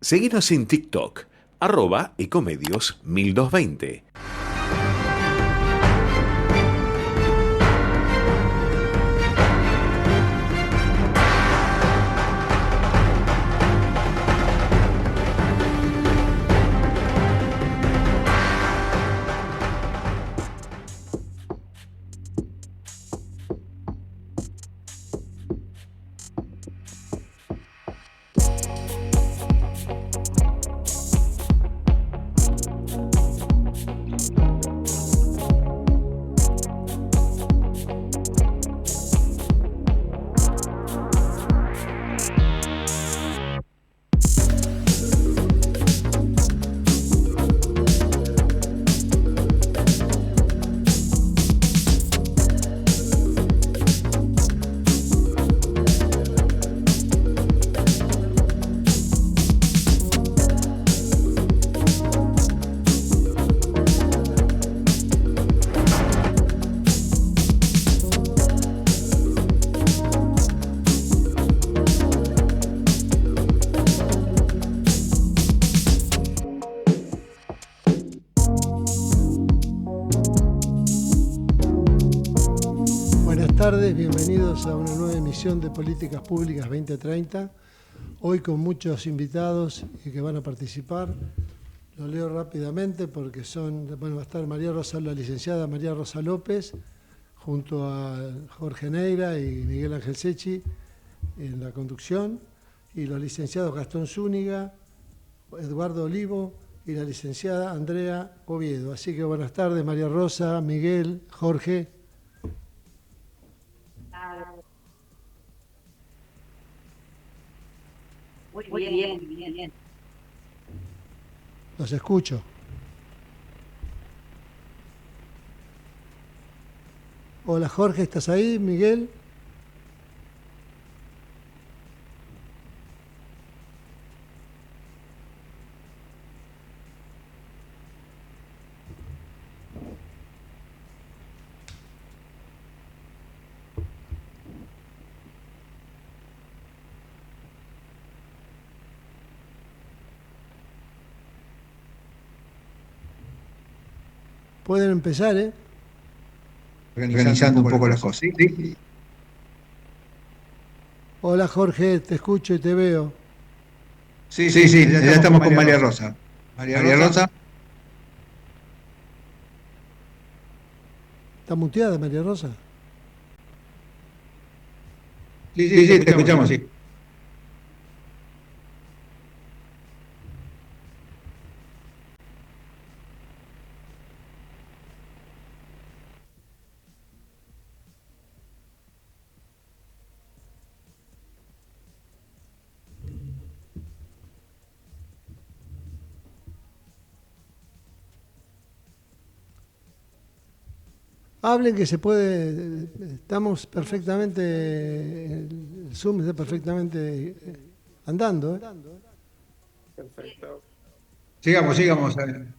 Seguinos en TikTok, @ecomedios1220. Buenas tardes, bienvenidos a una nueva emisión de Políticas Públicas 2030. Hoy con muchos invitados y que van a participar. Lo leo rápidamente porque va a estar la licenciada María Rosa López, junto a Jorge Neira y Miguel Ángel Secchi en la conducción, y los licenciados Gastón Zúñiga, Eduardo Olivo y la licenciada Andrea Oviedo. Así que buenas tardes, María Rosa, Miguel, Jorge. Muy bien. Los escucho. Hola Jorge, ¿estás ahí? Miguel. Pueden empezar, ¿eh? Organizando un poco las cosas, ¿sí? Hola Jorge, te escucho y te veo. Sí, ya estamos con María Rosa. María Rosa. ¿Está muteada María Rosa? Sí, te escuchamos, sí. Hablen que se puede, estamos perfectamente, el Zoom está perfectamente andando, ¿eh? Perfecto. Sigamos,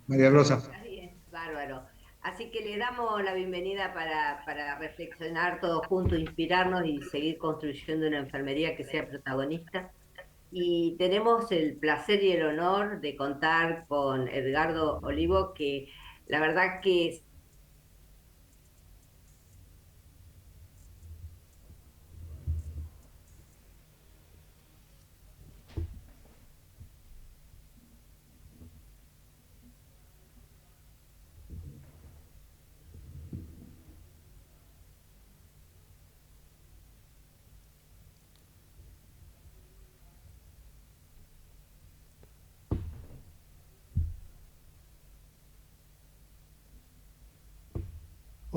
María Rosa. Está bien, bárbaro. Así que le damos la bienvenida para reflexionar todos juntos, inspirarnos y seguir construyendo una enfermería que sea protagonista. Y tenemos el placer y el honor de contar con Edgardo Olivo, que la verdad que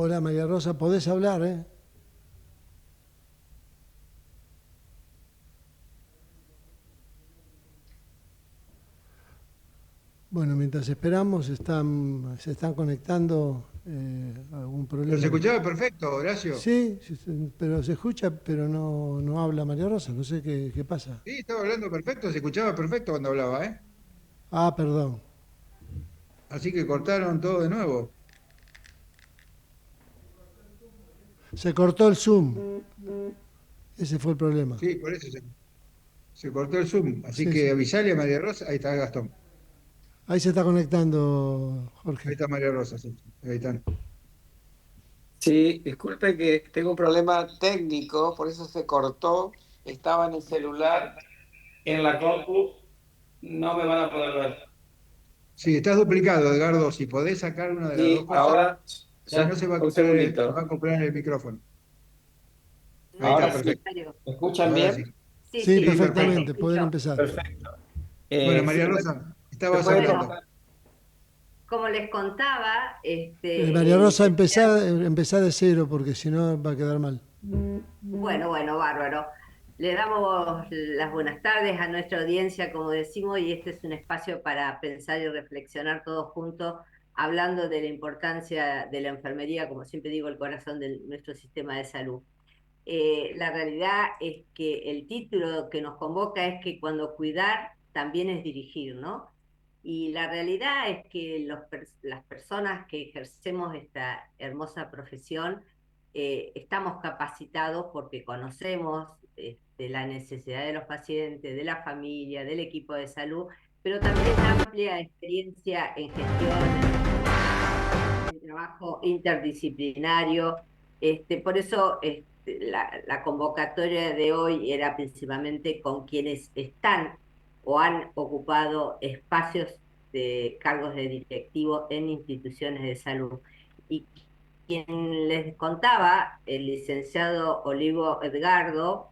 Hola María Rosa, podés hablar, ¿eh? Bueno, mientras esperamos, se están conectando algún problema. Pero se escuchaba perfecto, Horacio. Sí, pero se escucha, pero no habla María Rosa, no sé qué pasa. Sí, estaba hablando perfecto, se escuchaba perfecto cuando hablaba, ¿eh? Ah, perdón. Así que cortaron todo de nuevo. Se cortó el Zoom. Ese fue el problema. Sí, por eso Se cortó el Zoom, así Sí, que sí. avisale a María Rosa. Ahí está Gastón. Ahí se está conectando, Ahí Jorge. está María Rosa, sí. Ahí están. Sí, disculpe que tengo un problema técnico, por eso se cortó. Estaba en el celular, en la compu, no me van a poder ver. Sí, estás duplicado, Edgardo. Si podés sacar una de las dos Sí, cosas, ahora, si no ya, un se va a segundito. acoplar en el micrófono. ¿Me Ahí está, Ahora escuchás, sí. perfecto. Mario? ¿Me escuchan Ahora bien? sí. Sí, Sí, sí, Sí, ahí te perfecto. perfectamente, pueden escucho. empezar. Perfecto. Bueno, María Sí, Rosa, se estabas puede Bueno, hablando. trabajar. como les contaba, María el Rosa, licenciado. empezá de cero porque si no va a quedar mal. Bueno, bueno, bárbaro. Le damos las buenas tardes a nuestra audiencia, como decimos, y este es un espacio para pensar y reflexionar todos juntos, hablando de la importancia de la enfermería, como siempre digo, el corazón de nuestro sistema de salud. La realidad es que el título que nos convoca es que cuando cuidar también es dirigir, ¿no? Y la realidad es que las personas que ejercemos esta hermosa profesión estamos capacitados porque conocemos la necesidad de los pacientes, de la familia, del equipo de salud, pero también amplia experiencia en gestión, en trabajo interdisciplinario. Por eso la convocatoria de hoy era principalmente con quienes están o han ocupado espacios de cargos de directivo en instituciones de salud. Y quien les contaba, el licenciado Olivo Edgardo,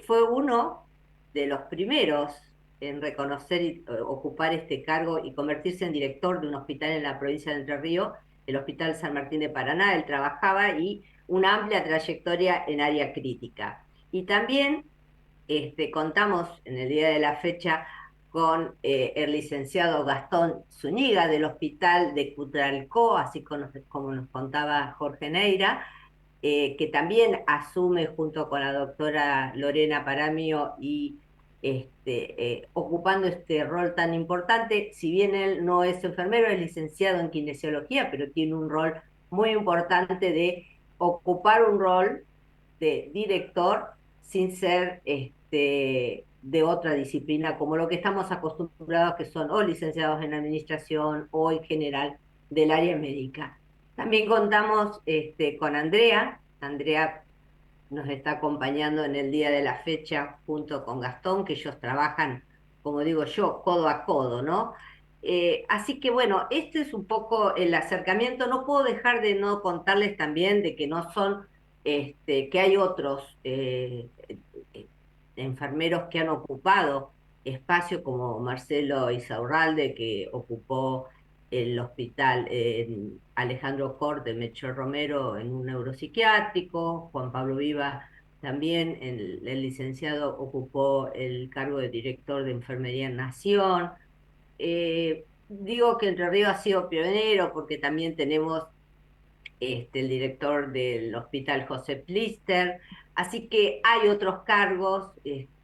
fue uno de los primeros en reconocer y ocupar este cargo y convertirse en director de un hospital en la provincia de Entre Ríos, el Hospital San Martín de Paraná. Él trabajaba y una amplia trayectoria en área crítica. Y también contamos en el día de la fecha con el licenciado Gastón Zúñiga del Hospital de Cutralcó, así como nos contaba Jorge Neira, que también asume junto con la doctora Lorena Paramio y ocupando este rol tan importante. Si bien él no es enfermero, es licenciado en kinesiología, pero tiene un rol muy importante de ocupar un rol de director sin ser de otra disciplina, como lo que estamos acostumbrados que son o licenciados en administración o en general del área médica. También contamos con Andrea. Andrea nos está acompañando en el día de la fecha junto con Gastón, que ellos trabajan, como digo yo, codo a codo, ¿no? Así que bueno, este es un poco el acercamiento. No puedo dejar de no contarles también de que no son, que hay otros eh, enfermeros que han ocupado espacio, como Marcelo Isaurralde, que ocupó el hospital Alejandro Corte, Melchor Romero en un neuropsiquiátrico, Juan Pablo Viva también, el licenciado ocupó el cargo de director de enfermería en Nación. Digo que Entre Ríos ha sido pionero porque también tenemos el director del Hospital José Plister. Así que hay otros cargos,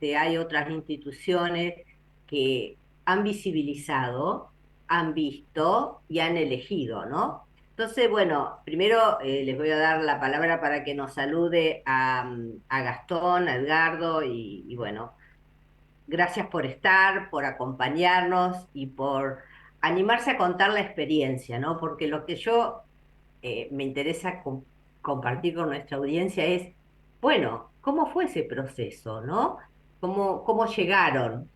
hay otras instituciones que han visibilizado, han visto y han elegido, ¿no? Entonces, bueno, primero les voy a dar la palabra para que nos salude a Gastón, a Edgardo y bueno, gracias por estar, por acompañarnos y por animarse a contar la experiencia, ¿no? Porque lo que yo me interesa compartir con nuestra audiencia es, bueno, ¿cómo fue ese proceso, no? ¿Cómo llegaron?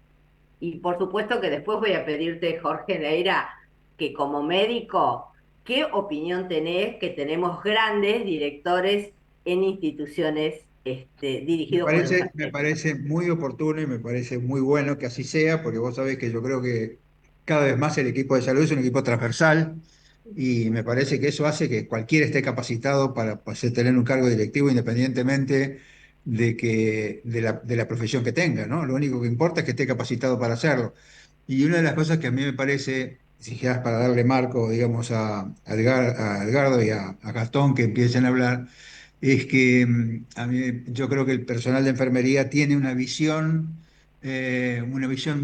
Y por supuesto que después voy a pedirte, Jorge Neira, que como médico, ¿qué opinión tenés que tenemos grandes directores en instituciones dirigidos por Me enfermeros? parece muy oportuno y me parece muy bueno que así sea, porque vos sabés que yo creo que cada vez más el equipo de salud es un equipo transversal y me parece que eso hace que cualquiera esté capacitado para pues, tener un cargo directivo independientemente de la profesión que tenga, ¿no? Lo único que importa es que esté capacitado para hacerlo. Y una de las cosas que a mí me parece, si quieres para darle marco, digamos, a Edgardo y a Gastón que empiecen a hablar, es que a mí, yo creo que el personal de enfermería tiene una visión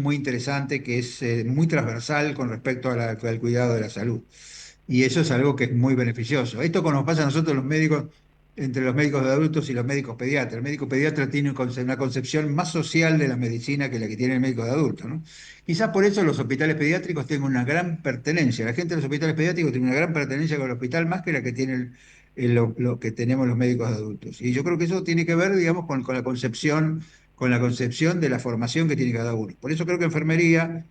muy interesante que es muy transversal con respecto a al cuidado de la salud. Y eso es algo que es muy beneficioso. Esto como nos pasa a nosotros los médicos entre los médicos de adultos y los médicos pediatras. El médico pediatra tiene una concepción más social de la medicina que la que tiene el médico de adultos, ¿no? Quizás por eso los hospitales pediátricos tienen una gran pertenencia. La gente de los hospitales pediátricos tiene una gran pertenencia con el hospital más que la que tiene lo que tenemos los médicos de adultos. Y yo creo que eso tiene que ver, digamos, con la concepción de la formación que tiene cada uno. Por eso creo que enfermería,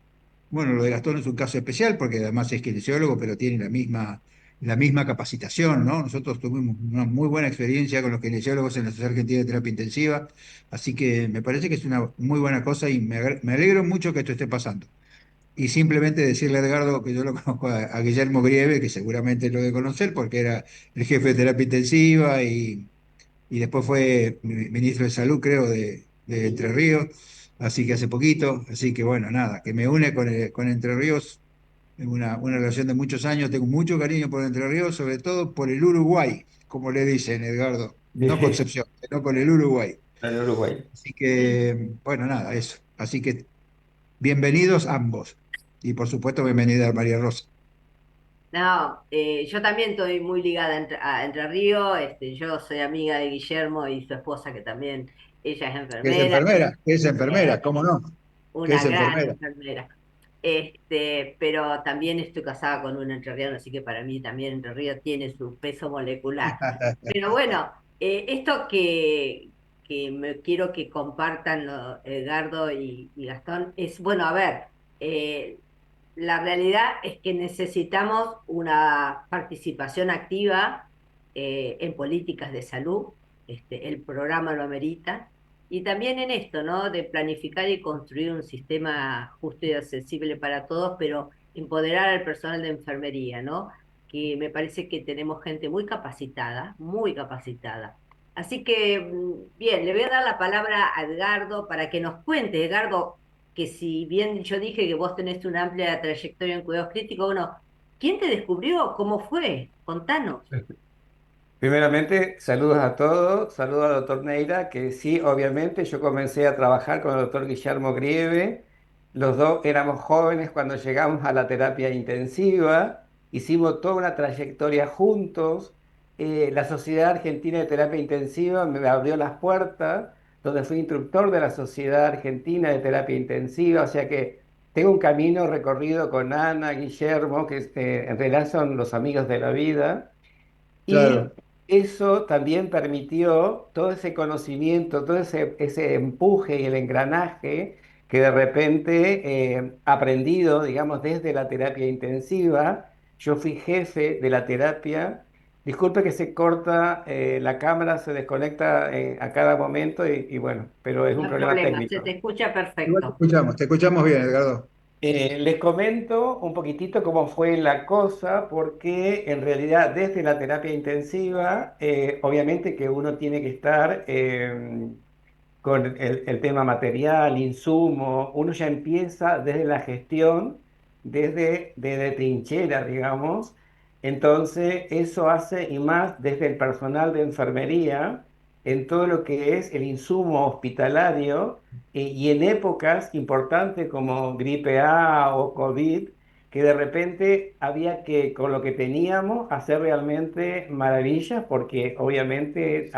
bueno, lo de Gastón es un caso especial porque además es kinesiólogo, pero tiene la misma capacitación, ¿no? Nosotros tuvimos una muy buena experiencia con los kinesiólogos en la Sociedad Argentina de Terapia Intensiva, así que me parece que es una muy buena cosa y me alegro mucho que esto esté pasando. Y simplemente decirle a Edgardo que yo lo conozco a Guillermo Grieve, que seguramente lo debe conocer porque era el jefe de terapia intensiva y después fue ministro de Salud, creo, de Entre Ríos, así que hace poquito, así que bueno, nada, que me une con Entre Ríos en una relación de muchos años, tengo mucho cariño por Entre Ríos, sobre todo por el Uruguay, como le dicen, Edgardo, no Bien, Concepción, sino con el Uruguay. en Uruguay. Así que, bueno, nada, eso. Así que bienvenidos ambos. Y por supuesto, bienvenida María Rosa, No, yo también estoy muy ligada a Entre Ríos, yo soy amiga de Guillermo y su esposa que también, ella es enfermera, que es eh, enfermera, ¿cómo no? Que es una gran enfermera. enfermera. Pero también estoy casada con un entrerriano, así que para mí también Entre Ríos tiene su peso molecular. Pero bueno, esto que me quiero que compartan Edgardo y Gastón es, bueno, a ver, eh, la realidad es que necesitamos una participación activa en políticas de salud, el programa lo amerita, y también en esto, ¿no? De planificar y construir un sistema justo y accesible para todos, pero empoderar al personal de enfermería, ¿no? Que me parece que tenemos gente muy capacitada, muy capacitada. Así que, bien, le voy a dar la palabra a Edgardo para que nos cuente, Edgardo, que si bien yo dije que vos tenés una amplia trayectoria en cuidados críticos, bueno, ¿quién te descubrió? ¿Cómo fue? Contanos. Primeramente, saludos a todos, saludos al doctor Neira, que sí, obviamente yo comencé a trabajar con el doctor Guillermo Grieve, los dos éramos jóvenes cuando llegamos a la terapia intensiva, hicimos toda una trayectoria juntos, la Sociedad Argentina de Terapia Intensiva me abrió las puertas, donde fui instructor de la Sociedad Argentina de Terapia Intensiva, o sea que tengo un camino recorrido con Ana, Guillermo, que en realidad son los amigos de la vida. Y Claro, eso también permitió todo ese conocimiento, todo ese empuje y el engranaje que de repente aprendido, digamos, desde la terapia intensiva. Yo fui jefe de la terapia. Disculpe que se corta la cámara, se desconecta a cada momento y bueno, pero es No un hay problema problema, se técnico. te escucha igual perfecto. te escuchamos bien, Edgardo. Les comento un poquitito cómo fue la cosa, porque en realidad desde la terapia intensiva, obviamente que uno tiene que estar con el tema material, insumo, uno ya empieza desde la gestión, desde trinchera, digamos. Entonces, eso hace, y más desde el personal de enfermería, en todo lo que es el insumo hospitalario, y en épocas importantes como gripe A o COVID, que de repente había que, con lo que teníamos, hacer realmente maravillas, porque obviamente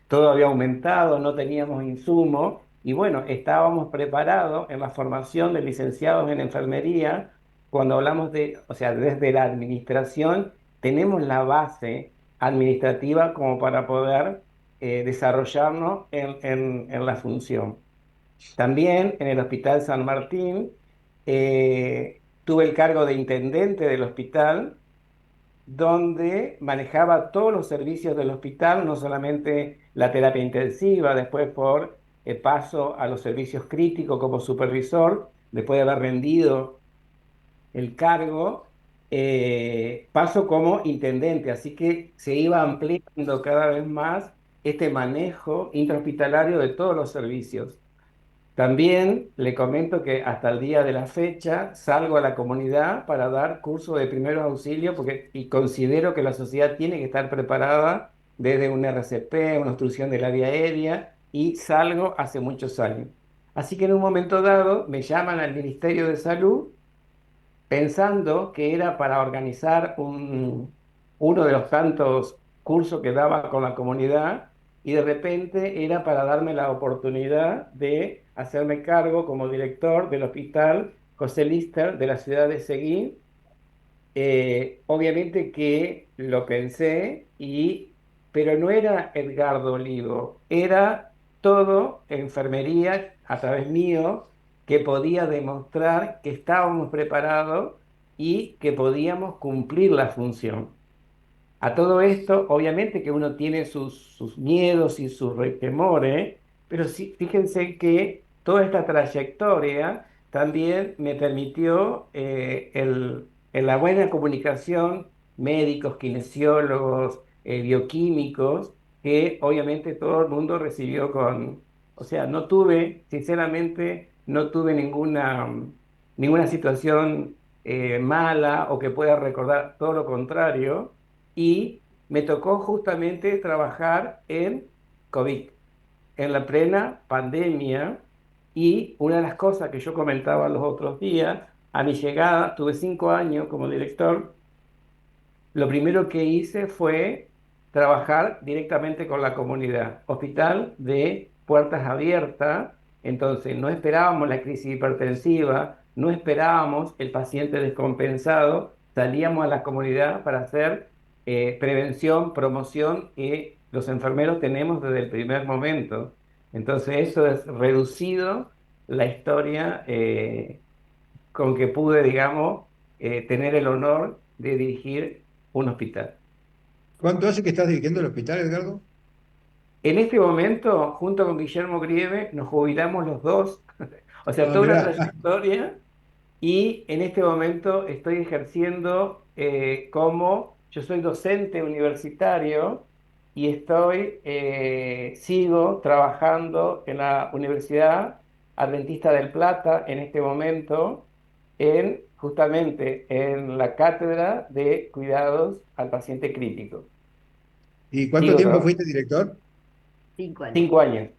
todo había aumentado, no teníamos insumos y bueno, estábamos preparados en la formación de licenciados en enfermería. Cuando hablamos de, o sea, desde la administración, tenemos la base administrativa como para poder desarrollarnos en la función. También en el Hospital San Martín tuve el cargo de intendente del hospital donde manejaba todos los servicios del hospital, no solamente la terapia intensiva, después por el paso a los servicios críticos como supervisor, después de haber rendido el cargo, paso como intendente, así que se iba ampliando cada vez más este manejo intrahospitalario de todos los servicios. También le comento que hasta el día de la fecha salgo a la comunidad para dar cursos de primeros auxilios porque, y considero que la sociedad tiene que estar preparada desde un RCP, una obstrucción de la vía aérea, y salgo hace muchos años. Así que en un momento dado me llaman al Ministerio de Salud pensando que era para organizar uno de los tantos curso que daba con la comunidad y de repente era para darme la oportunidad de hacerme cargo como director del hospital José Lister de la ciudad de Seguí. Obviamente que lo pensé, pero no era Edgardo Olivo, era todo enfermería a través mío que podía demostrar que estábamos preparados y que podíamos cumplir la función. A todo esto, obviamente que uno tiene sus miedos y sus temores, pero sí, fíjense que toda esta trayectoria también me permitió en la buena comunicación, médicos, kinesiólogos, bioquímicos, que obviamente todo el mundo recibió o sea, no tuve, sinceramente, no tuve ninguna situación mala o que pueda recordar, todo lo contrario, y me tocó justamente trabajar en COVID, en la plena pandemia, y una de las cosas que yo comentaba los otros días, a mi llegada, tuve 5 años como director. Lo primero que hice fue trabajar directamente con la comunidad. Hospital de puertas abiertas, entonces no esperábamos la crisis hipertensiva, no esperábamos el paciente descompensado, salíamos a la comunidad para hacer prevención, promoción que los enfermeros tenemos desde el primer momento. Entonces eso es reducido la historia con que pude, digamos, tener el honor de dirigir un hospital. ¿Cuánto hace que estás dirigiendo el hospital, Edgardo? En este momento, junto con Guillermo Grieve, nos jubilamos los dos, o sea, Ah, toda una mirá. trayectoria, y en este momento estoy ejerciendo yo soy docente universitario y sigo trabajando en la Universidad Adventista del Plata en este momento, justamente en la cátedra de cuidados al paciente crítico. ¿Y cuánto Sigo tiempo trabajando fuiste director? 5 años. 5 años.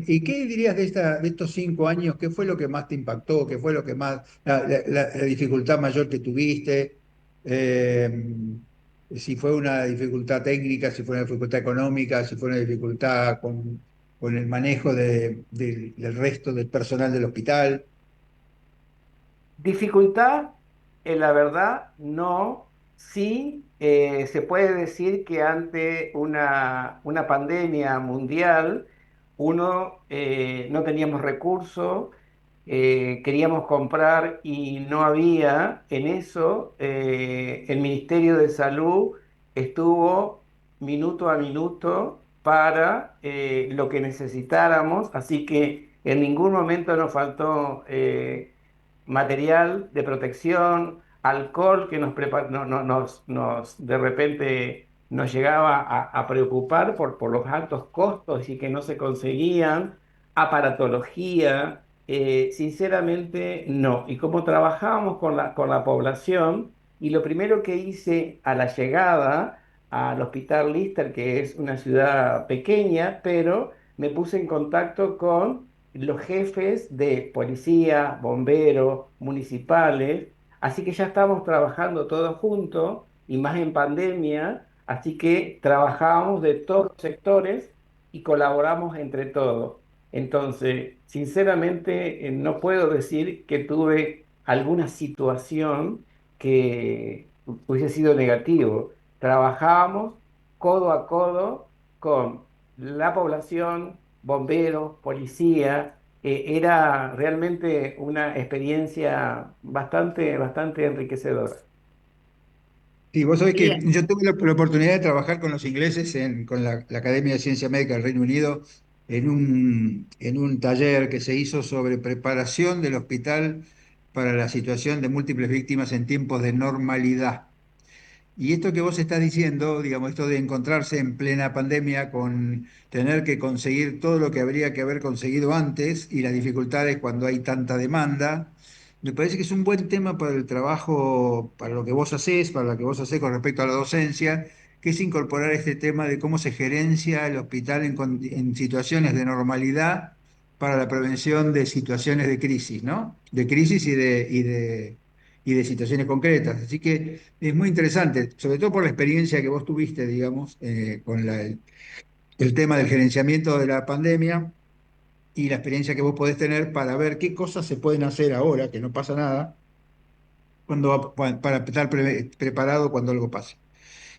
¿Y qué dirías de estos 5 años? ¿Qué fue lo que más te impactó? ¿Qué fue lo que más, la dificultad mayor que tuviste? Si fue una dificultad técnica, si fue una dificultad económica, si fue una dificultad con el manejo del resto del personal del hospital. Dificultad, la verdad, no. Sí, se puede decir que ante una pandemia mundial, no teníamos recursos, queríamos comprar y no había. En eso, el Ministerio de Salud estuvo minuto a minuto para lo que necesitáramos, así que en ningún momento nos faltó material de protección, alcohol que de repente nos llegaba a preocupar por los altos costos y que no se conseguían, aparatología, sinceramente no. Y como trabajábamos con la población, y lo primero que hice a la llegada al Hospital Lister, que es una ciudad pequeña, pero me puse en contacto con los jefes de policía, bomberos, municipales, así que ya estamos trabajando todos juntos y más en pandemia, así que trabajamos de todos los sectores y colaboramos entre todos. Entonces, sinceramente, no puedo decir que tuve alguna situación que hubiese sido negativo. Trabajábamos codo a codo con la población, bomberos, policía. Era realmente una experiencia bastante, bastante enriquecedora. Sí, vos sabés que Bien, yo tuve la oportunidad de trabajar con los ingleses, con la Academia de Ciencia Médica del Reino Unido, en un taller que se hizo sobre preparación del hospital para la situación de múltiples víctimas en tiempos de normalidad. Y esto que vos estás diciendo, digamos, esto de encontrarse en plena pandemia con tener que conseguir todo lo que habría que haber conseguido antes y las dificultades cuando hay tanta demanda, me parece que es un buen tema para el trabajo, para lo que vos hacés, para lo que vos hacés con respecto a la docencia, que es incorporar este tema de cómo se gerencia el hospital en situaciones de normalidad para la prevención de situaciones de crisis, ¿no? De crisis y de situaciones concretas. Así que es muy interesante, sobre todo por la experiencia que vos tuviste, digamos, con el tema del gerenciamiento de la pandemia y la experiencia que vos podés tener para ver qué cosas se pueden hacer ahora, que no pasa nada, para estar preparado cuando algo pase.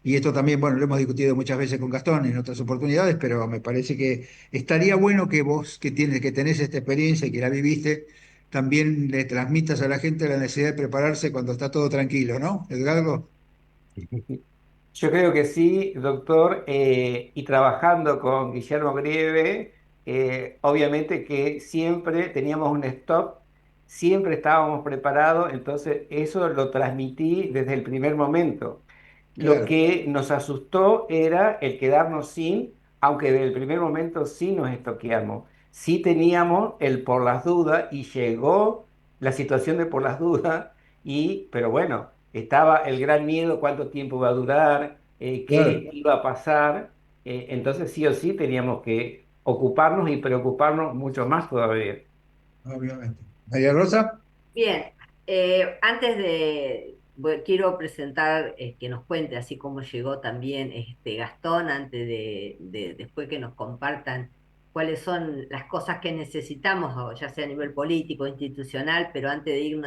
Y esto también, bueno, lo hemos discutido muchas veces con Gastón en otras oportunidades, pero me parece que estaría bueno que vos, que tenés esta experiencia y que la viviste, también le transmitas a la gente la necesidad de prepararse cuando está todo tranquilo, ¿no, Edgardo? Yo creo que sí, doctor, y trabajando con Guillermo Grieve, obviamente que siempre teníamos un stop, siempre estábamos preparados, entonces eso lo transmití desde el primer momento. Lo Claro, que nos asustó era el quedarnos sin, aunque desde el primer momento sí nos estoqueamos, sí teníamos el por las dudas y llegó la situación de por las dudas, pero bueno, estaba el gran miedo, cuánto tiempo va a durar, claro, qué iba a pasar, entonces sí o sí teníamos que ocuparnos y preocuparnos mucho más todavía. obviamente. María Rosa. Bien, antes quiero presentar, que nos cuente así cómo llegó también Gastón, antes después que nos compartan cuáles son las cosas que necesitamos, o ya sea a nivel político, institucional, pero antes de ir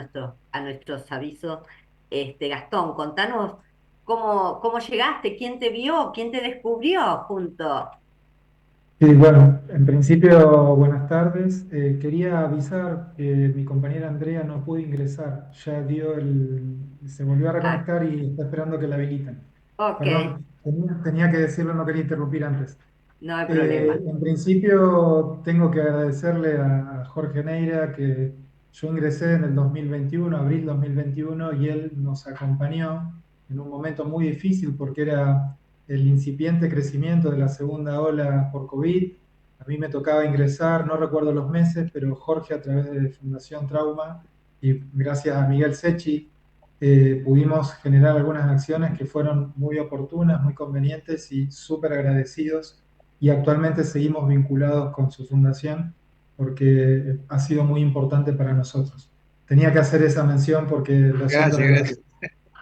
a nuestros avisos, Gastón, contanos cómo llegaste, quién te vio, quién te descubrió junto. Sí, bueno, en principio, buenas tardes. Quería avisar que mi compañera Andrea no pudo ingresar, se volvió a Ah, reconectar y está esperando que la habiliten. ok, Perdón, tenía que decirlo, no quería interrumpir antes. no hay problema. En principio, tengo que agradecerle a Jorge Neira que yo ingresé en el 2021, abril 2021, y él nos acompañó en un momento muy difícil porque era el incipiente crecimiento de la segunda ola por COVID. A mí me tocaba ingresar, no recuerdo los meses, pero Jorge a través de Fundación Trauma y gracias a Miguel Sechi pudimos generar algunas acciones que fueron muy oportunas, muy convenientes y súper agradecidos y actualmente seguimos vinculados con su fundación porque ha sido muy importante para nosotros. Tenía que hacer esa mención porque lo siento Gracias, recordar.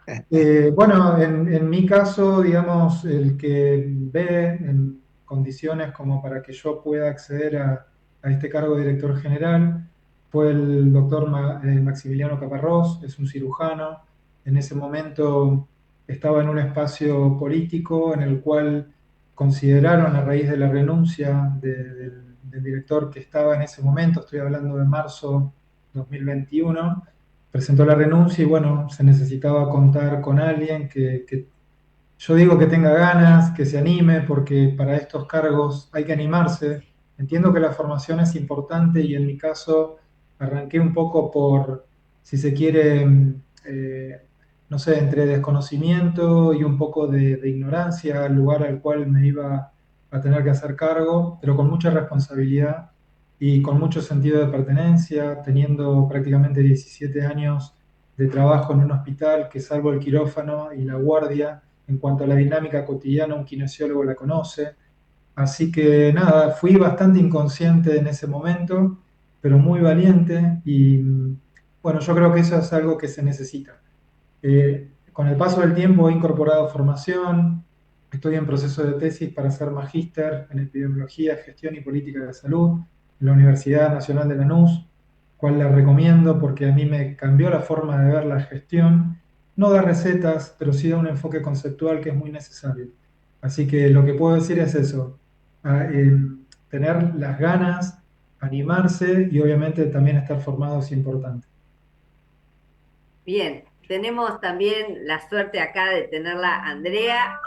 gracias. Bueno, en mi caso, digamos, el que ve en condiciones como para que yo pueda acceder a este cargo de director general fue el doctor Maximiliano Caparrós, es un cirujano. En ese momento estaba en un espacio político en el cual consideraron, a raíz de la renuncia del director que estaba en ese momento, estoy hablando de marzo 2021, presentó la renuncia y bueno, se necesitaba contar con alguien que yo digo que tenga ganas, que se anime, porque para estos cargos hay que animarse. Entiendo que la formación es importante y en mi caso arranqué un poco por, si se quiere, no sé, entre desconocimiento y un poco de ignorancia al lugar al cual me iba a tener que hacer cargo, pero con mucha responsabilidad y con mucho sentido de pertenencia, teniendo prácticamente 17 años de trabajo en un hospital que salvo el quirófano y la guardia, en cuanto a la dinámica cotidiana, un kinesiólogo la conoce. Así que nada, fui bastante inconsciente en ese momento, pero muy valiente y bueno, yo creo que eso es algo que se necesita. Con el paso del tiempo he incorporado formación, estoy en proceso de tesis para ser magíster en epidemiología, gestión y política de salud en la Universidad Nacional de Lanús, cual la recomiendo porque a mí me cambió la forma de ver la gestión. No da recetas, pero sí da un enfoque conceptual que es muy necesario. Así que lo que puedo decir es eso, tener las ganas, animarse y obviamente también estar formado es importante. Bien, tenemos también la suerte acá de tenerla Andrea.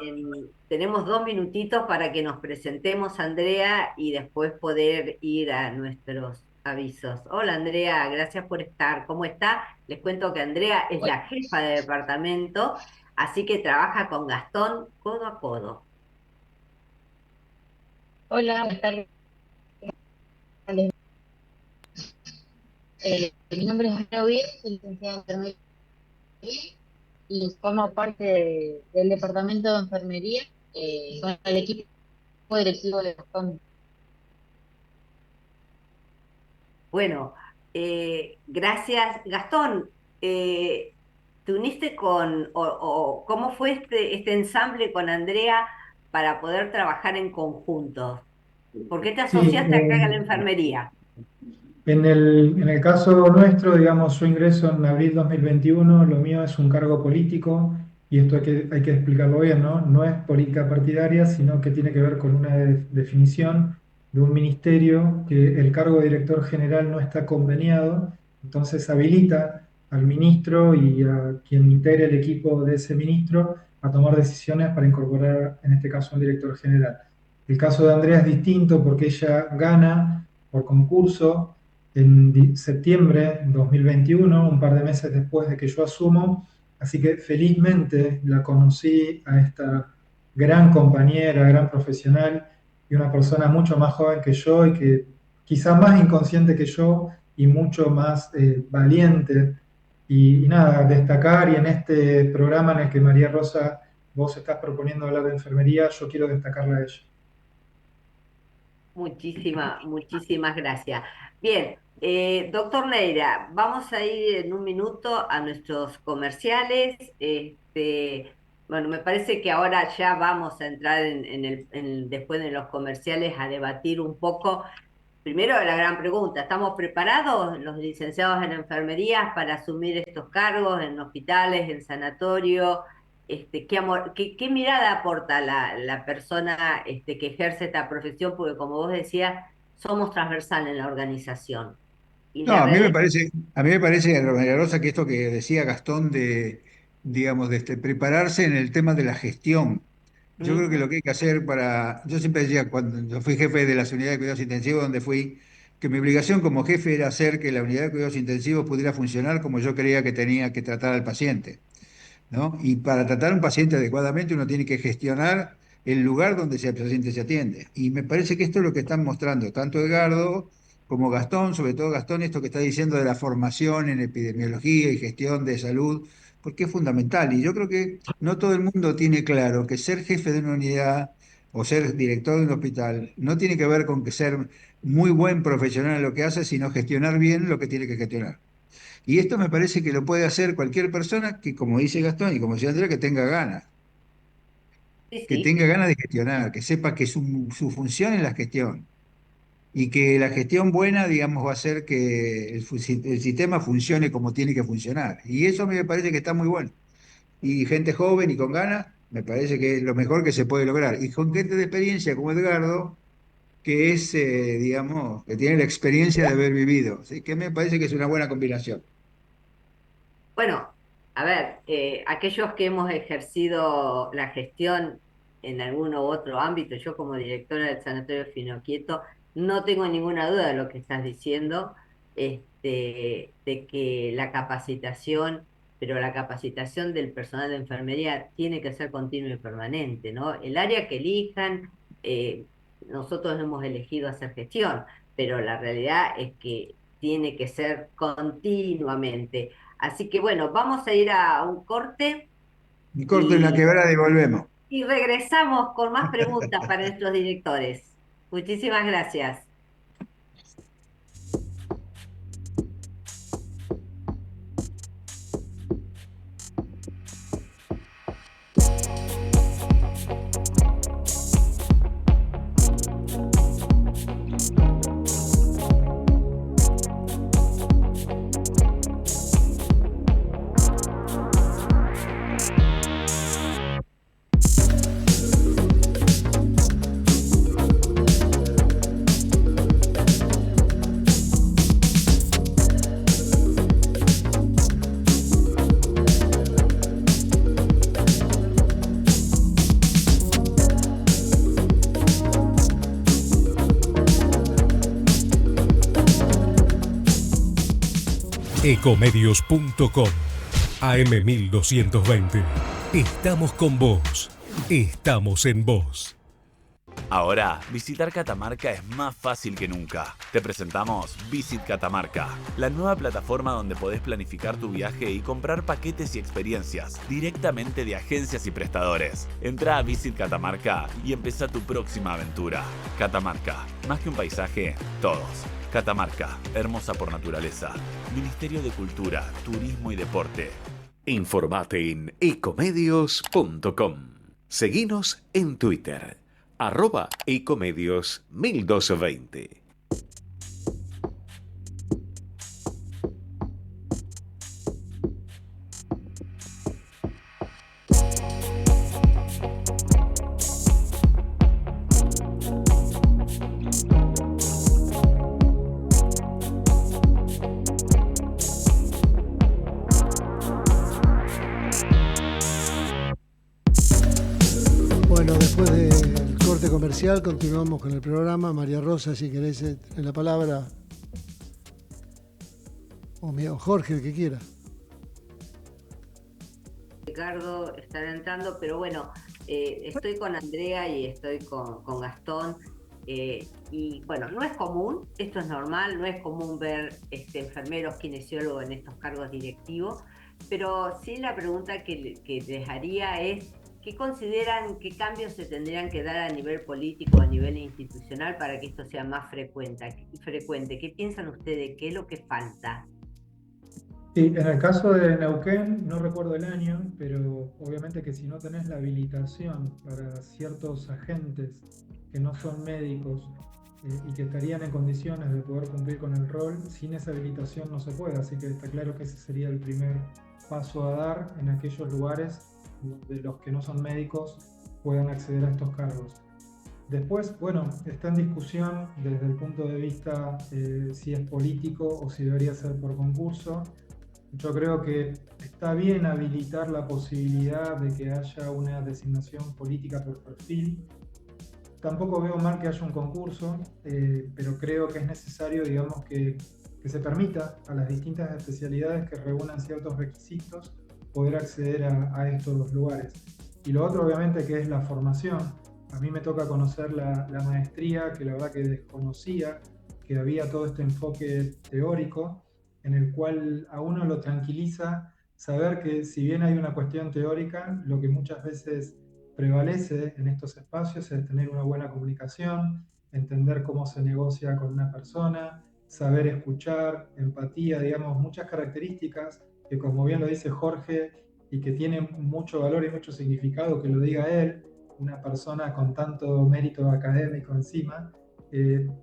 Tenemos 2 minutitos para que nos presentemos, Andrea, y después poder ir a nuestros avisos. Hola, Andrea, gracias por estar. ¿Cómo está? Les cuento que Andrea es la jefa de departamento, así que trabaja con Gastón codo a codo. Hola, buenas tardes. Mi nombre es Ana Oviedo, soy licenciada en enfermería y formo parte del departamento de enfermería con el equipo directivo de los COM. Bueno, gracias, Gastón. te uniste o cómo fue este ensamble con Andrea para poder trabajar en conjunto? ¿Por qué te Sí, asociaste acá a la enfermería? en el caso nuestro, digamos, yo ingreso en abril 2021. Lo mío es un cargo político, y esto hay que explicarlo bien, ¿no? No es política partidaria, sino que tiene que ver con una definición de un ministerio que el cargo de director general no está conveniado. Entonces habilita al ministro y a quien integre el equipo de ese ministro a tomar decisiones para incorporar, en este caso, un director general. El caso de Andrea es distinto porque ella gana por concurso en septiembre de 2021, un par de meses después de que yo asumo. Así que felizmente la conocí a esta gran compañera, gran profesional, y una persona mucho más joven que yo y que quizá más inconsciente que yo y mucho más valiente. Y nada, destacar, y en este programa en el que María Rosa, vos estás proponiendo hablar de enfermería, yo quiero destacarla a ella. Muchísimas gracias. Bien, doctor Neira, vamos a ir en un minuto a nuestros comerciales. Bueno, me parece que ahora ya vamos a entrar después de los comerciales a debatir un poco. Primero, la gran pregunta: ¿estamos preparados los licenciados en enfermería para asumir estos cargos en hospitales, en sanatorio? ¿Qué mirada aporta la persona que ejerce esta profesión? Porque como vos decías, somos transversal en la organización. Y No, la realidad a mí me parece, María Rosa, que esto que decía Gastón digamos, prepararse en el tema de la gestión. Yo creo que ujú, lo que hay que hacer yo siempre decía, cuando yo fui jefe de las unidades de cuidados intensivos donde fui, que mi obligación como jefe era hacer que la unidad de cuidados intensivos pudiera funcionar como yo creía que tenía que tratar al paciente, ¿no? Y para tratar a un paciente adecuadamente uno tiene que gestionar el lugar donde el paciente se atiende. Y me parece que esto es lo que están mostrando tanto Edgardo como Gastón, sobre todo Gastón, esto que está diciendo de la formación en epidemiología y gestión de salud, porque es fundamental. Y yo creo que no todo el mundo tiene claro que ser jefe de una unidad o ser director de un hospital no tiene que ver con que ser muy buen profesional en lo que hace, sino gestionar bien lo que tiene que gestionar. Y esto me parece que lo puede hacer cualquier persona que, como dice Gastón y como decía Andrea, sí, que sí. tenga ganas de gestionar, que sepa que su función es la gestión y que la gestión buena, digamos, va a hacer que el sistema funcione como tiene que funcionar. Y eso a mí me parece que está muy bueno. Y gente joven y con ganas, me parece que es lo mejor que se puede lograr. Y con gente de experiencia como Edgardo, que es, digamos, que tiene la experiencia de haber vivido. Así que me parece que es una buena combinación. Bueno, a ver, aquellos que hemos ejercido la gestión en alguno u otro ámbito, yo como directora del Sanatorio Finoquieto, no tengo ninguna duda de lo que estás diciendo, de que la capacitación, pero la capacitación del personal de enfermería tiene que ser continua y permanente, ¿no? El área que elijan, nosotros hemos elegido hacer gestión, pero la realidad es que tiene que ser continuamente. Así que bueno, vamos a ir a un corte Un corte en la y, quebrada y volvemos. y regresamos con más preguntas para nuestros directores. Muchísimas gracias. Ecomedios.com AM1220. Estamos con vos. Estamos en vos. Ahora, visitar Catamarca es más fácil que nunca. Te presentamos Visit Catamarca, la nueva plataforma donde podés planificar tu viaje y comprar paquetes y experiencias directamente de agencias y prestadores. Entra a Visit Catamarca y empezá tu próxima aventura. Catamarca, más que un paisaje, todos. Catamarca, hermosa por naturaleza. Ministerio de Cultura, Turismo y Deporte. Informate en ecomedios.com. Seguinos en Twitter, @ecomedios1220. Bueno, después del corte comercial continuamos con el programa. María Rosa, si querés tener la palabra. O Jorge, el que quiera. Ricardo está entrando, pero bueno, estoy con Andrea y estoy con Gastón. Y bueno, no es común, esto es normal, no es común ver enfermeros, kinesiólogos en estos cargos directivos, pero sí la pregunta que les haría es, ¿qué consideran, qué cambios se tendrían que dar a nivel político, a nivel institucional para que esto sea más frecuente? ¿Qué piensan ustedes? ¿Qué es lo que falta? Sí, en el caso de Neuquén, no recuerdo el año, pero obviamente que si no tenés la habilitación para ciertos agentes que no son médicos y que estarían en condiciones de poder cumplir con el rol, sin esa habilitación no se puede. Así que está claro que ese sería el primer paso a dar en aquellos lugares donde los que no son médicos puedan acceder a estos cargos. Después, bueno, está en discusión desde el punto de vista si es político o si debería ser por concurso. Yo creo que está bien habilitar la posibilidad de que haya una designación política por perfil. Tampoco veo mal que haya un concurso, pero creo que es necesario, digamos, que se permita a las distintas especialidades que reúnan ciertos requisitos poder acceder a estos lugares. Y lo otro, obviamente, que es la formación. A mí me toca conocer la maestría, que la verdad que desconocía, que había todo este enfoque teórico, en el cual a uno lo tranquiliza saber que si bien hay una cuestión teórica, lo que muchas veces prevalece en estos espacios es tener una buena comunicación, entender cómo se negocia con una persona, saber escuchar, empatía, digamos, muchas características que, como bien lo dice Jorge, y que tienen mucho valor y mucho significado que lo diga él, una persona con tanto mérito académico encima.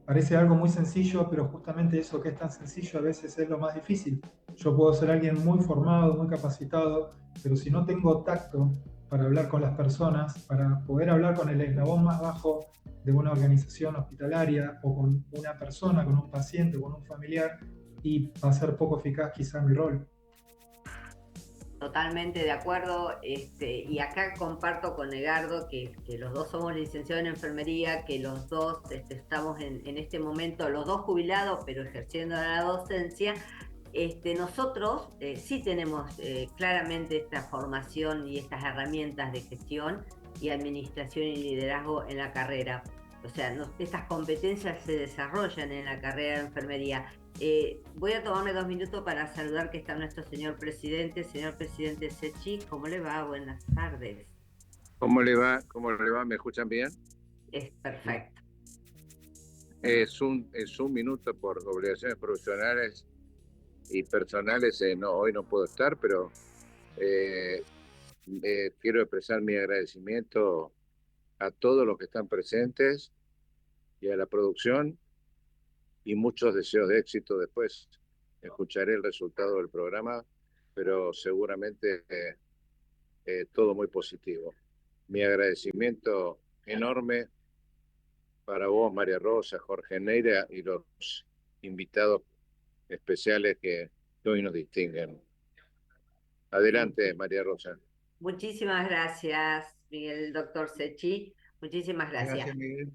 Parece algo muy sencillo, pero justamente eso que es tan sencillo a veces es lo más difícil. Yo puedo ser alguien muy formado, muy capacitado, pero si no tengo tacto para hablar con las personas, para poder hablar con el eslabón más bajo de una organización hospitalaria o con una persona, con un paciente, con un familiar, y va a ser poco eficaz quizá mi rol. Totalmente de acuerdo, y acá comparto con Edgardo que los dos somos licenciados en enfermería, que los dos estamos en este momento, los dos jubilados, pero ejerciendo la docencia. Nosotros sí tenemos claramente esta formación y estas herramientas de gestión y administración y liderazgo en la carrera. O sea, estas competencias se desarrollan en la carrera de enfermería. Voy a tomarme 2 minutos para saludar que está nuestro señor presidente Sechi. ¿Cómo le va? Buenas tardes. ¿Cómo le va? ¿Me escuchan bien? Es perfecto. Es un minuto por obligaciones profesionales y personales. Hoy no puedo estar, pero quiero expresar mi agradecimiento a todos los que están presentes y a la producción, y muchos deseos de éxito. Después escucharé el resultado del programa, pero seguramente todo muy positivo. Mi agradecimiento enorme para vos, María Rosa, Jorge Neira y los invitados especiales que hoy nos distinguen. Adelante, María Rosa. Muchísimas gracias, Miguel, doctor Sechi. Muchísimas gracias. Gracias, Miguel.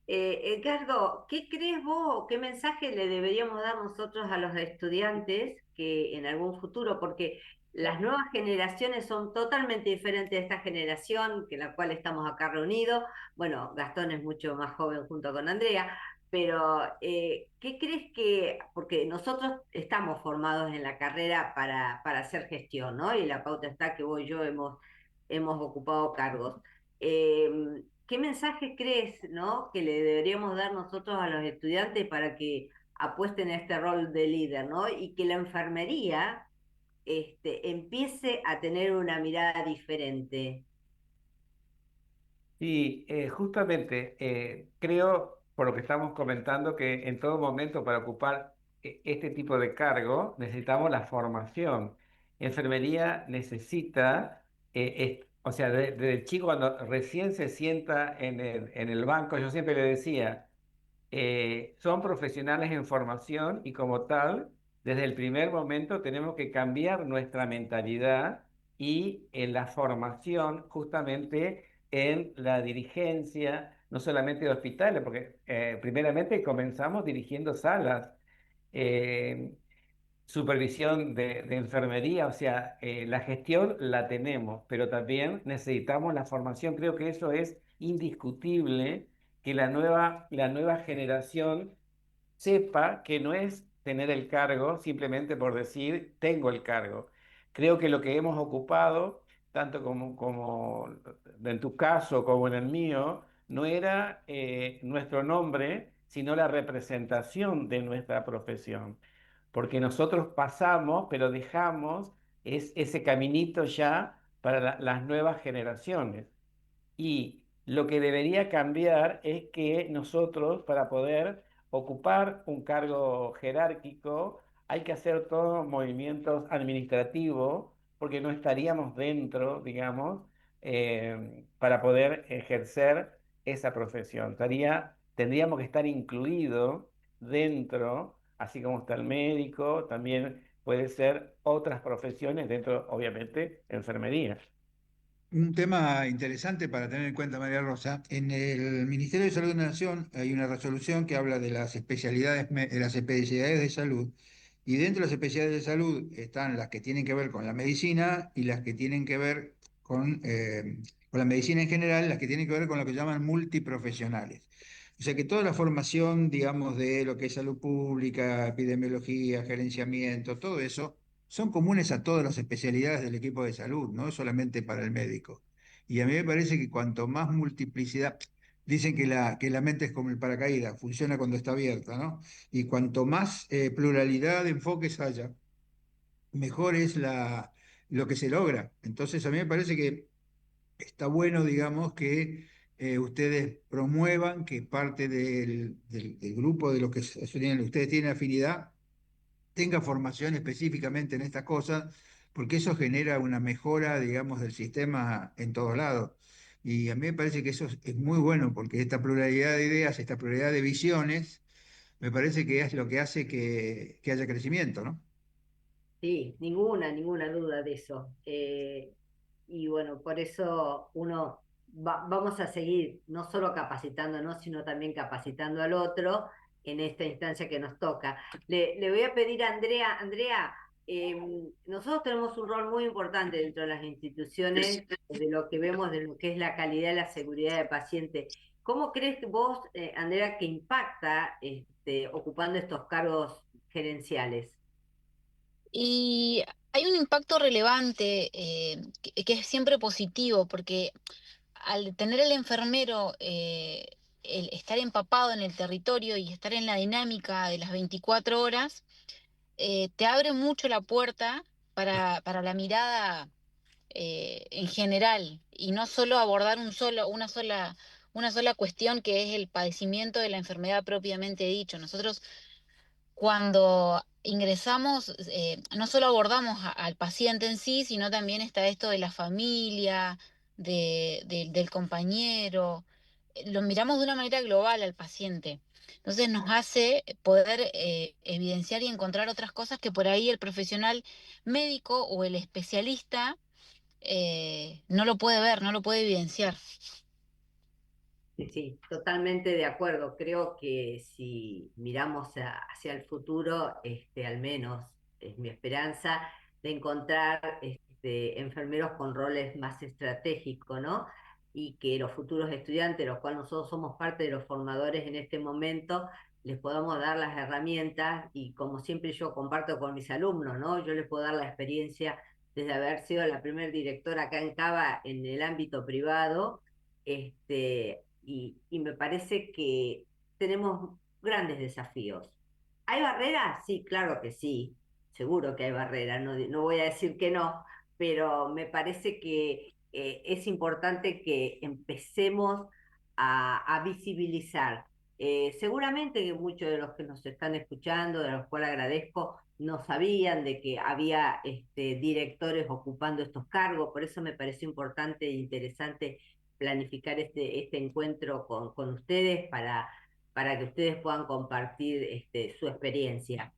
Edgardo, ¿qué crees vos? ¿Qué mensaje le deberíamos dar nosotros a los estudiantes que en algún futuro, porque las nuevas generaciones son totalmente diferentes de esta generación, que la cual estamos acá reunidos? Bueno, Gastón es mucho más joven junto con Andrea, pero ¿qué crees que, porque nosotros estamos formados en la carrera para hacer gestión, ¿no? Y la pauta está que vos y yo hemos ocupado cargos. ¿Qué mensaje crees, ¿no?, que le deberíamos dar nosotros a los estudiantes para que apuesten a este rol de líder, ¿no? Y que la enfermería empiece a tener una mirada diferente. Y justamente creo, por lo que estamos comentando, que en todo momento para ocupar este tipo de cargo necesitamos la formación. Enfermería necesita, o sea, desde el chico cuando recién se sienta en el banco, yo siempre le decía, son profesionales en formación y como tal, desde el primer momento tenemos que cambiar nuestra mentalidad y en la formación justamente en la dirigencia, no solamente de hospitales, porque primeramente comenzamos dirigiendo salas. eh, Supervisión de enfermería, o sea, la gestión la tenemos, pero también necesitamos la formación. Creo que eso es indiscutible, que la nueva generación sepa que no es tener el cargo simplemente por decir tengo el cargo. Creo que lo que hemos ocupado, tanto como en tu caso como en el mío, no era nuestro nombre, sino la representación de nuestra profesión. Porque nosotros pasamos, pero dejamos ese caminito ya para las nuevas generaciones. Y lo que debería cambiar es que nosotros, para poder ocupar un cargo jerárquico, hay que hacer todos movimientos administrativos, porque no estaríamos dentro, digamos, para poder ejercer esa profesión. Tendríamos que estar incluidos dentro, así como está el médico, también puede ser otras profesiones dentro, obviamente, enfermería. Un tema interesante para tener en cuenta, María Rosa. En el Ministerio de Salud de la Nación hay una resolución que habla de las especialidades, de las especialidades de salud. Y dentro de las especialidades de salud están las que tienen que ver con la medicina y las que tienen que ver con la medicina en general, las que tienen que ver con lo que llaman multiprofesionales. O sea que toda la formación, digamos, de lo que es salud pública, epidemiología, gerenciamiento, todo eso son comunes a todas las especialidades del equipo de salud, no solamente para el médico. Y a mí me parece que cuanto más multiplicidad, dicen que la mente es como el paracaídas, funciona cuando está abierta, ¿no? Y cuanto más pluralidad de enfoques haya, mejor es lo que se logra. Entonces a mí me parece que está bueno, digamos, que ustedes promuevan que parte del grupo de los que ustedes tienen afinidad tenga formación específicamente en estas cosas, porque eso genera una mejora, digamos, del sistema en todos lados. Y a mí me parece que eso es muy bueno, porque esta pluralidad de ideas, esta pluralidad de visiones, me parece que es lo que hace que haya crecimiento, ¿no? Sí, ninguna duda de eso. Y bueno, por eso vamos a seguir no solo capacitándonos, sino también capacitando al otro en esta instancia que nos toca. Le voy a pedir a Andrea, Andrea, nosotros tenemos un rol muy importante dentro de las instituciones, de lo que vemos de lo que es la calidad y la seguridad del paciente. ¿Cómo crees que vos, Andrea, que impacta ocupando estos cargos gerenciales? Y hay un impacto relevante que es siempre positivo, porque al tener el enfermero, el estar empapado en el territorio y estar en la dinámica de las 24 horas, te abre mucho la puerta para la mirada en general y no solo abordar una sola cuestión que es el padecimiento de la enfermedad propiamente dicho. Nosotros cuando ingresamos, no solo abordamos al paciente en sí, sino también está esto de la familia, del compañero. Lo miramos de una manera global al paciente. Entonces nos hace poder evidenciar y encontrar otras cosas que por ahí el profesional médico o el especialista no lo puede ver, no lo puede evidenciar. Sí, sí, totalmente de acuerdo. Creo que si miramos hacia el futuro, al menos es mi esperanza de encontrar enfermeros con roles más estratégicos, ¿no? Y que los futuros estudiantes, los cuales nosotros somos parte de los formadores en este momento, les podamos dar las herramientas y como siempre yo comparto con mis alumnos, ¿no? Yo les puedo dar la experiencia desde haber sido la primer directora acá en Cava en el ámbito privado y me parece que tenemos grandes desafíos. ¿Hay barreras? Sí, claro que sí. seguro que hay barreras, no voy a decir que no, pero me parece que es importante que empecemos a visibilizar. Seguramente que muchos de los que nos están escuchando, de los cuales agradezco, no sabían de que había directores ocupando estos cargos, por eso me pareció importante e interesante planificar este encuentro con ustedes para que ustedes puedan compartir su experiencia.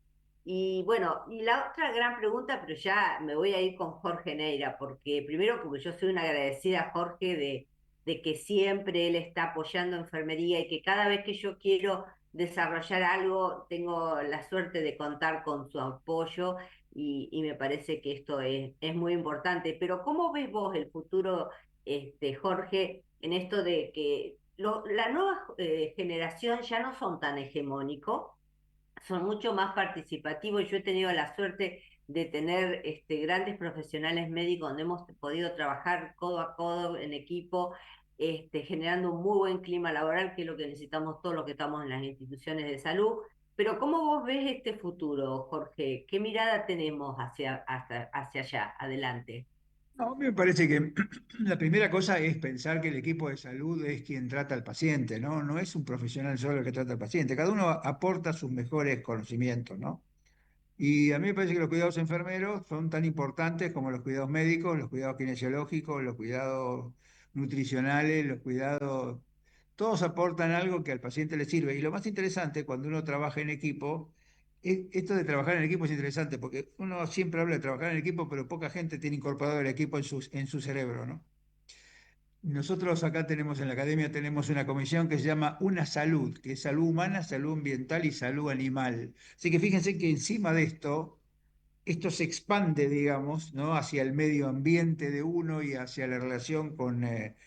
Y bueno, y la otra gran pregunta, pero ya me voy a ir con Jorge Neira, porque primero porque yo soy una agradecida, Jorge, de que siempre él está apoyando enfermería y que cada vez que yo quiero desarrollar algo, tengo la suerte de contar con su apoyo y me parece que esto es muy importante. Pero ¿cómo ves vos el futuro, Jorge, en esto de que la nueva generación ya no son tan hegemónicos, son mucho más participativos? Yo he tenido la suerte de tener grandes profesionales médicos donde hemos podido trabajar codo a codo en equipo, generando un muy buen clima laboral, que es lo que necesitamos todos los que estamos en las instituciones de salud. Pero ¿cómo vos ves este futuro, Jorge? ¿Qué mirada tenemos hacia allá, adelante? No, a mí me parece que la primera cosa es pensar que el equipo de salud es quien trata al paciente, ¿no? No es un profesional solo el que trata al paciente. Cada uno aporta sus mejores conocimientos, ¿no? Y a mí me parece que los cuidados enfermeros son tan importantes como los cuidados médicos, los cuidados kinesiológicos, los cuidados nutricionales, los cuidados... Todos aportan algo que al paciente le sirve. Y lo más interesante cuando uno trabaja en equipo, esto de trabajar en equipo es interesante porque uno siempre habla de trabajar en equipo, pero poca gente tiene incorporado el equipo en su cerebro, ¿no? Nosotros acá tenemos en la academia tenemos una comisión que se llama Una Salud, que es salud humana, salud ambiental y salud animal. Así que fíjense que encima de esto se expande, digamos, ¿no? Hacia el medio ambiente de uno y hacia la relación con el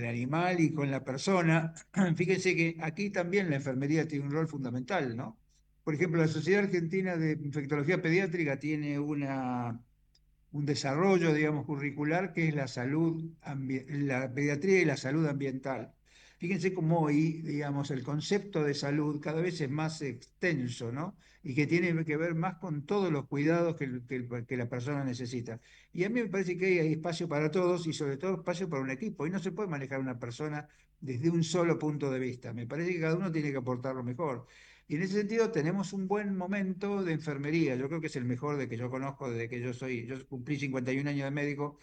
animal y con la persona. Fíjense que aquí también la enfermería tiene un rol fundamental, ¿no? Por ejemplo, la Sociedad Argentina de Infectología Pediátrica tiene un desarrollo, digamos, curricular que es la la pediatría y la salud ambiental. Fíjense cómo hoy, digamos, el concepto de salud cada vez es más extenso, ¿no? Y que tiene que ver más con todos los cuidados que la persona necesita. Y a mí me parece que hay espacio para todos y sobre todo espacio para un equipo. Y no se puede manejar una persona desde un solo punto de vista. Me parece que cada uno tiene que aportar lo mejor. Y en ese sentido tenemos un buen momento de enfermería. Yo creo que es el mejor de que yo conozco desde que yo cumplí 51 años de médico,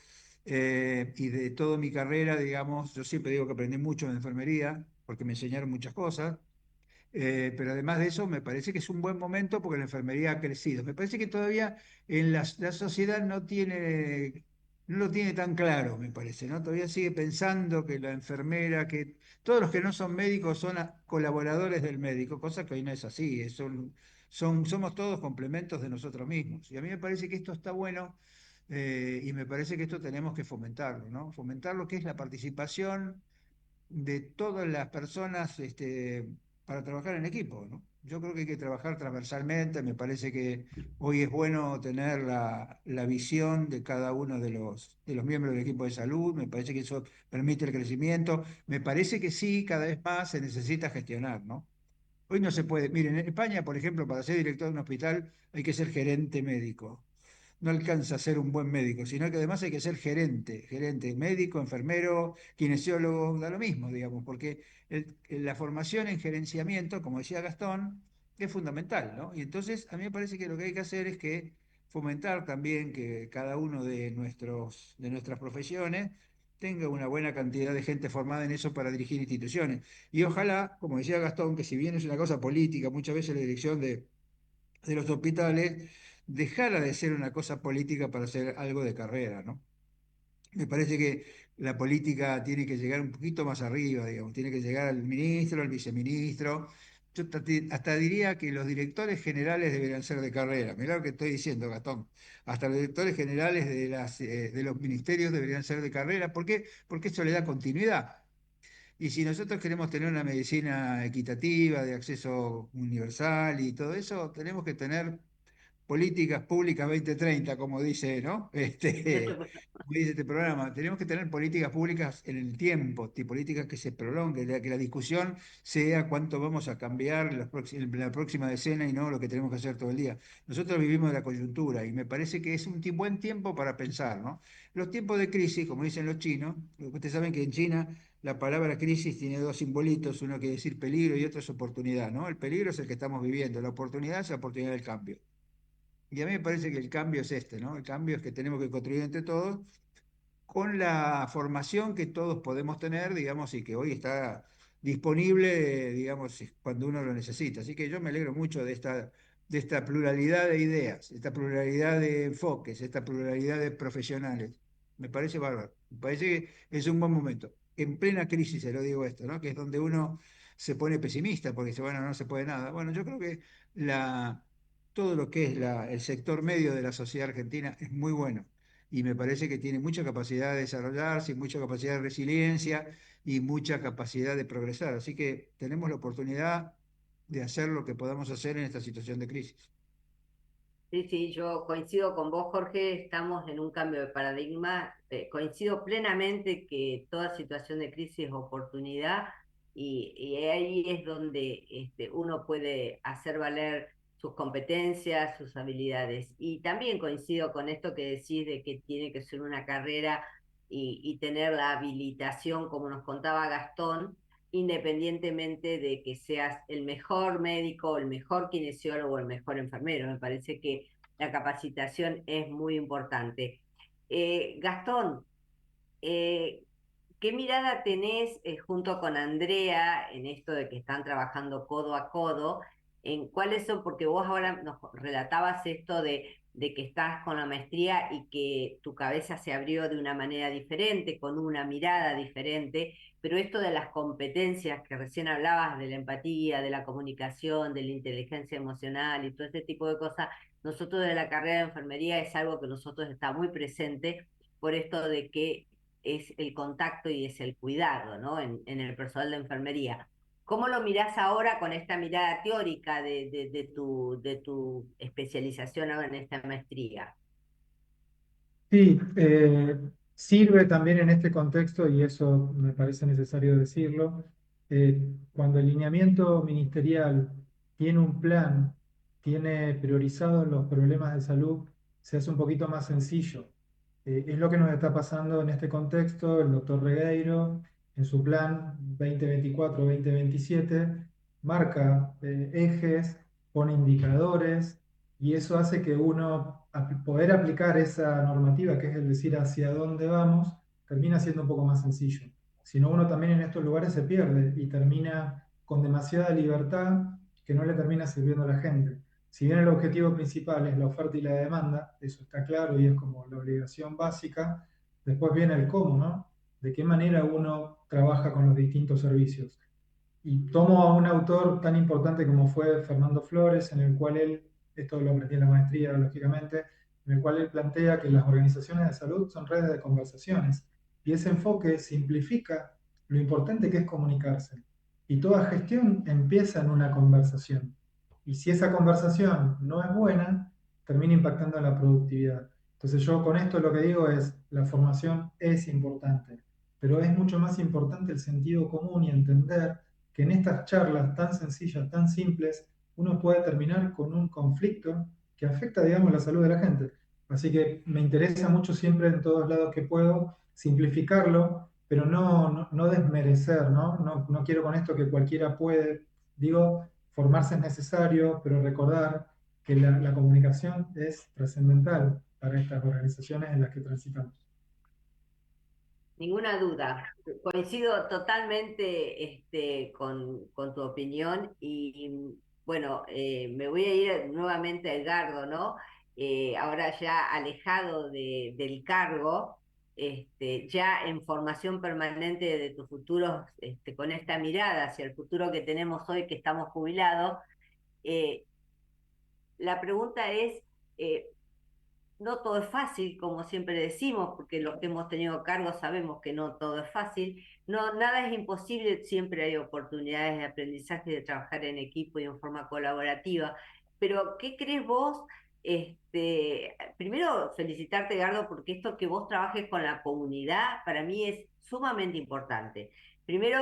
y de toda mi carrera, digamos, yo siempre digo que aprendí mucho de enfermería porque me enseñaron muchas cosas. Pero además de eso, me parece que es un buen momento porque la enfermería ha crecido. Me parece que todavía la sociedad no lo tiene tan claro, me parece, ¿no? Todavía sigue pensando que la enfermera, que todos los que no son médicos son colaboradores del médico, cosa que hoy no es así. Somos todos complementos de nosotros mismos. Y a mí me parece que esto está bueno, y me parece que esto tenemos que fomentarlo, ¿no? Fomentar lo que es la participación de todas las personas, para trabajar en equipo, ¿no? Yo creo que hay que trabajar transversalmente, me parece que hoy es bueno tener la visión de cada uno de los miembros del equipo de salud, me parece que eso permite el crecimiento, me parece que sí, cada vez más se necesita gestionar, ¿no? Hoy no se puede, miren, en España, por ejemplo, para ser director de un hospital hay que ser gerente médico. No alcanza a ser un buen médico, sino que además hay que ser gerente médico, enfermero, kinesiólogo, da lo mismo, digamos, porque la formación en gerenciamiento, como decía Gastón, es fundamental, ¿no? Y entonces a mí me parece que lo que hay que hacer es que fomentar también que cada uno de nuestras profesiones tenga una buena cantidad de gente formada en eso para dirigir instituciones. Y ojalá, como decía Gastón, que si bien es una cosa política, muchas veces la dirección de los hospitales dejara de ser una cosa política para ser algo de carrera, ¿no? Me parece que la política tiene que llegar un poquito más arriba, digamos, tiene que llegar al ministro, al viceministro. Yo hasta diría que los directores generales deberían ser de carrera. Mirá lo que estoy diciendo, Gastón. Hasta los directores generales de los ministerios deberían ser de carrera. ¿Por qué? Porque eso le da continuidad. Y si nosotros queremos tener una medicina equitativa, de acceso universal y todo eso, tenemos que tener políticas públicas 2030, como dice, ¿no? Como dice este programa, tenemos que tener políticas públicas en el tiempo, políticas que se prolonguen, que la discusión sea cuánto vamos a cambiar en la próxima decena y no lo que tenemos que hacer todo el día. Nosotros vivimos de la coyuntura y me parece que es un buen tiempo para pensar, ¿no? Los tiempos de crisis, como dicen los chinos, ustedes saben que en China la palabra crisis tiene dos simbolitos, uno quiere decir peligro y otro es oportunidad, ¿no? El peligro es el que estamos viviendo, la oportunidad es la oportunidad del cambio. Y a mí me parece que el cambio es este, ¿no? El cambio es que tenemos que construir entre todos con la formación que todos podemos tener, digamos, y que hoy está disponible, digamos, cuando uno lo necesita. Así que yo me alegro mucho de esta pluralidad de ideas, esta pluralidad de enfoques, esta pluralidad de profesionales. Me parece bárbaro. Me parece que es un buen momento. En plena crisis, se lo digo esto, ¿no? Que es donde uno se pone pesimista porque dice, bueno, no se puede nada. Bueno, yo creo que todo lo que es el sector medio de la sociedad argentina es muy bueno y me parece que tiene mucha capacidad de desarrollarse, y mucha capacidad de resiliencia y mucha capacidad de progresar. Así que tenemos la oportunidad de hacer lo que podamos hacer en esta situación de crisis. Sí, sí, yo coincido con vos, Jorge, estamos en un cambio de paradigma. Coincido plenamente que toda situación de crisis es oportunidad y ahí es donde uno puede hacer valer sus competencias, sus habilidades. Y también coincido con esto que decís de que tiene que ser una carrera y tener la habilitación, como nos contaba Gastón, independientemente de que seas el mejor médico, el mejor kinesiólogo, el mejor enfermero. Me parece que la capacitación es muy importante. Gastón, eh, ¿qué mirada tenés junto con Andrea en esto de que están trabajando codo a codo? ¿En cuáles son? Porque vos ahora nos relatabas esto de que estás con la maestría y que tu cabeza se abrió de una manera diferente, con una mirada diferente, pero esto de las competencias que recién hablabas, de la empatía, de la comunicación, de la inteligencia emocional y todo este tipo de cosas, nosotros de la carrera de enfermería es algo que nosotros está muy presente por esto de que es el contacto y es el cuidado, ¿no? En el personal de enfermería. ¿Cómo lo mirás ahora con esta mirada teórica de tu especialización ahora en esta maestría? Sí, sirve también en este contexto, y eso me parece necesario decirlo, cuando el lineamiento ministerial tiene un plan, tiene priorizados los problemas de salud, se hace un poquito más sencillo. Es lo que nos está pasando en este contexto. El doctor Regueiro, en su plan 2024-2027, marca ejes, pone indicadores, y eso hace que uno poder aplicar esa normativa, que es el decir hacia dónde vamos, termina siendo un poco más sencillo. Si no, uno también en estos lugares se pierde y termina con demasiada libertad que no le termina sirviendo a la gente. Si bien el objetivo principal es la oferta y la demanda, eso está claro y es como la obligación básica, después viene el cómo, ¿no? De qué manera uno trabaja con los distintos servicios. Y tomo a un autor tan importante como fue Fernando Flores, en el cual él, esto lo aprendí en la maestría, lógicamente, en el cual él plantea que las organizaciones de salud son redes de conversaciones. Y ese enfoque simplifica lo importante que es comunicarse. Y toda gestión empieza en una conversación. Y si esa conversación no es buena, termina impactando en la productividad. Entonces yo con esto lo que digo es, la formación es importante, pero es mucho más importante el sentido común y entender que en estas charlas tan sencillas, tan simples, uno puede terminar con un conflicto que afecta, digamos, la salud de la gente. Así que me interesa mucho siempre en todos lados que puedo simplificarlo, pero no desmerecer, ¿no? No quiero con esto que cualquiera puede. Digo, formarse es necesario, pero recordar que la comunicación es trascendental para estas organizaciones en las que transitamos. Ninguna duda. Coincido totalmente con tu opinión y bueno, me voy a ir nuevamente a Edgardo, ¿no? Ahora ya alejado del cargo, ya en formación permanente de tus futuros, con esta mirada hacia el futuro que tenemos hoy que estamos jubilados, eh, la pregunta es, eh, no todo es fácil, como siempre decimos, porque los que hemos tenido cargos sabemos que no todo es fácil. No, nada es imposible, siempre hay oportunidades de aprendizaje, de trabajar en equipo y en forma colaborativa. Pero, ¿qué crees vos Primero, felicitarte, Gardo, porque esto que vos trabajes con la comunidad para mí es sumamente importante. Primero,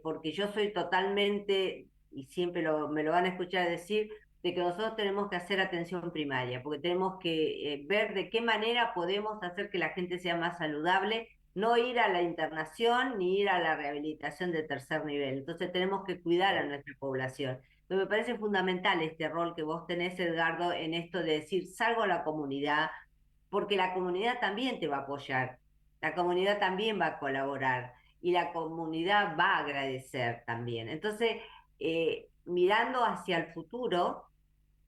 porque yo soy totalmente, y siempre me lo van a escuchar decir, de que nosotros tenemos que hacer atención primaria, porque tenemos que ver de qué manera podemos hacer que la gente sea más saludable, no ir a la internación ni ir a la rehabilitación de tercer nivel. Entonces tenemos que cuidar a nuestra población. Pero me parece fundamental este rol que vos tenés, Edgardo, en esto de decir, salgo a la comunidad, porque la comunidad también te va a apoyar, la comunidad también va a colaborar y la comunidad va a agradecer también. Entonces, mirando hacia el futuro,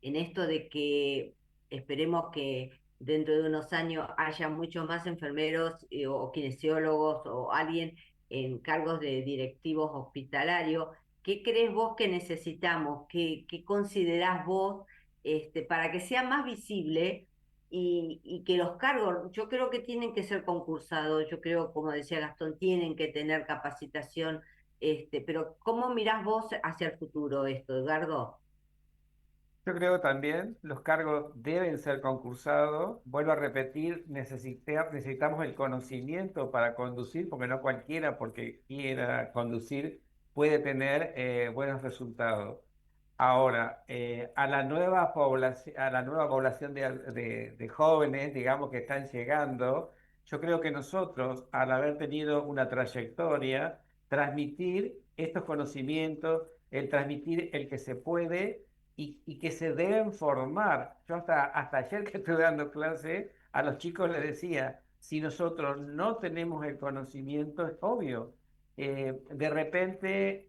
en esto de que esperemos que dentro de unos años haya muchos más enfermeros o kinesiólogos o alguien en cargos de directivos hospitalarios. ¿Qué crees vos que necesitamos? ¿Qué considerás vos para que sea más visible y que los cargos, yo creo que tienen que ser concursados, yo creo, como decía Gastón, tienen que tener capacitación, pero ¿cómo mirás vos hacia el futuro esto, Edgardo? Yo creo también los cargos deben ser concursados. Vuelvo a repetir, necesitamos el conocimiento para conducir, porque no cualquiera, porque quiera conducir, puede tener buenos resultados. Ahora, a la nueva población de jóvenes, digamos, que están llegando, yo creo que nosotros, al haber tenido una trayectoria, transmitir estos conocimientos, el transmitir el que se puede y que se deben formar. Yo hasta ayer que estuve dando clase, a los chicos les decía, si nosotros no tenemos el conocimiento, es obvio. De repente,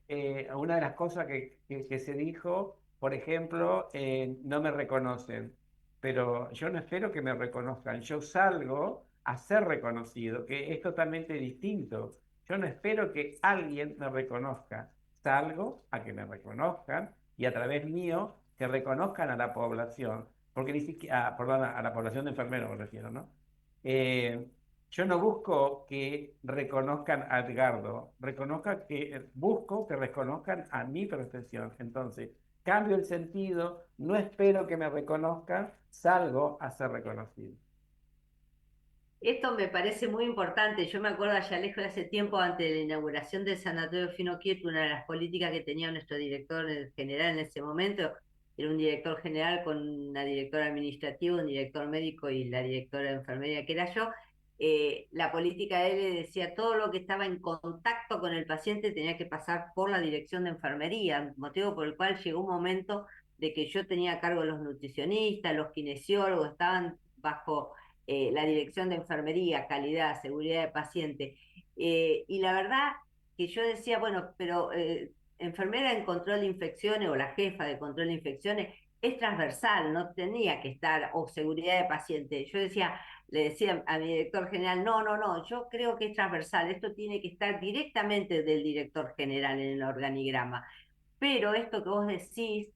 una de las cosas que se dijo, por ejemplo, no me reconocen, pero yo no espero que me reconozcan, yo salgo a ser reconocido, que es totalmente distinto. Yo no espero que alguien me reconozca, salgo a que me reconozcan y a través mío que reconozcan a la población, porque ni siquiera, perdón, a la población de enfermeros me refiero, ¿no? Eh, yo no busco que reconozcan a Edgardo, busco que reconozcan a mi profesión. Entonces, cambio el sentido, no espero que me reconozcan, salgo a ser reconocido. Esto me parece muy importante. Yo me acuerdo allá lejos de hace tiempo, antes de la inauguración del Sanatorio Fino Quieto, una de las políticas que tenía nuestro director general en ese momento, era un director general con una directora administrativa, un director médico y la directora de enfermería que era yo. La política de él decía todo lo que estaba en contacto con el paciente tenía que pasar por la dirección de enfermería, motivo por el cual llegó un momento de que yo tenía a cargo los nutricionistas, los kinesiólogos, estaban bajo la dirección de enfermería, calidad, seguridad de paciente. Y la verdad que yo decía, bueno, pero enfermera en control de infecciones o la jefa de control de infecciones es transversal, no tenía que estar, o seguridad de paciente. Yo decía, le decía a mi director general, no, no, no, yo creo que es transversal, esto tiene que estar directamente del director general en el organigrama. Pero esto que vos decís